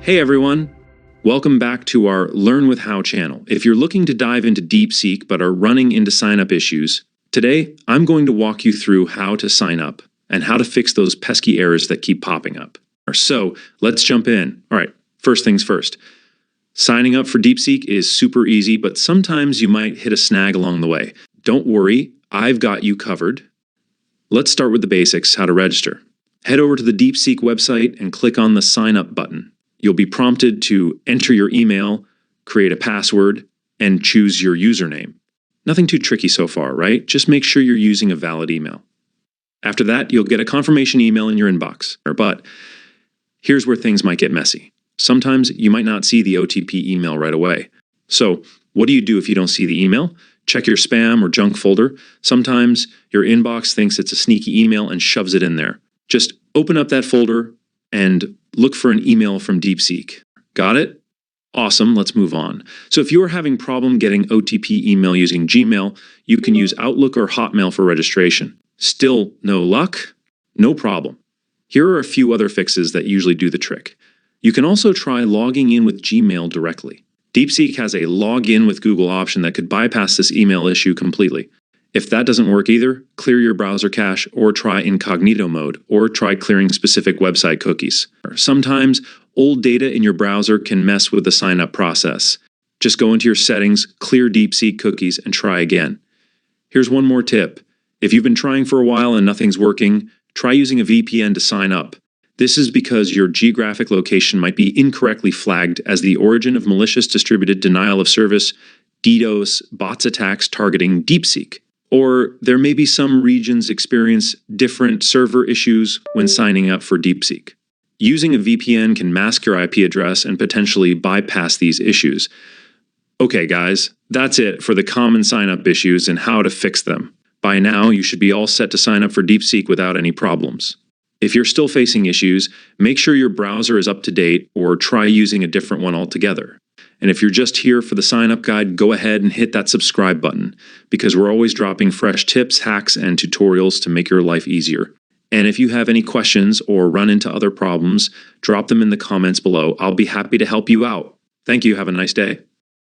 Hey everyone! Welcome back to our Learn with How channel. If you're looking to dive into Deepseek but are running into sign-up issues, today I'm going to walk you through how to sign up and how to fix those pesky errors that keep popping up. So let's jump in. All right, first things first. Signing up for Deepseek is super easy, but sometimes you might hit a snag along the way. Don't worry, I've got you covered. Let's start with the basics, how to register. Head over to the Deepseek website and click on the Sign Up button. You'll be prompted to enter your email, create a password, and choose your username. Nothing too tricky so far, right? Just make sure you're using a valid email. After that, you'll get a confirmation email in your inbox. But here's where things might get messy. Sometimes you might not see the OTP email right away. So what do you do if you don't see the email? Check your spam or junk folder. Sometimes your inbox thinks it's a sneaky email and shoves it in there. Just open up that folder and look for an email from Deepseek. Got it? Awesome, let's move on. So if you are having problem getting OTP email using Gmail, you can use Outlook or Hotmail for registration. Still no luck? No problem. Here are a few other fixes that usually do the trick. You can also try logging in with Gmail directly. Deepseek has a login with Google option that could bypass this email issue completely. If that doesn't work either, clear your browser cache or try incognito mode, or try clearing specific website cookies. Sometimes old data in your browser can mess with the sign-up process. Just go into your settings, clear Deepseek cookies, and try again. Here's one more tip. If you've been trying for a while and nothing's working, try using a VPN to sign up. This is because your geographic location might be incorrectly flagged as the origin of malicious distributed denial of service, DDoS, bots attacks targeting Deepseek. Or there may be some regions experience different server issues when signing up for Deepseek. Using a VPN can mask your IP address and potentially bypass these issues. Okay guys, that's it for the common sign-up issues and how to fix them. By now, you should be all set to sign up for Deepseek without any problems. If you're still facing issues, make sure your browser is up to date or try using a different one altogether. And if you're just here for the sign-up guide, go ahead and hit that subscribe button, because we're always dropping fresh tips, hacks, and tutorials to make your life easier. And if you have any questions or run into other problems, drop them in the comments below. I'll be happy to help you out. Thank you. Have a nice day.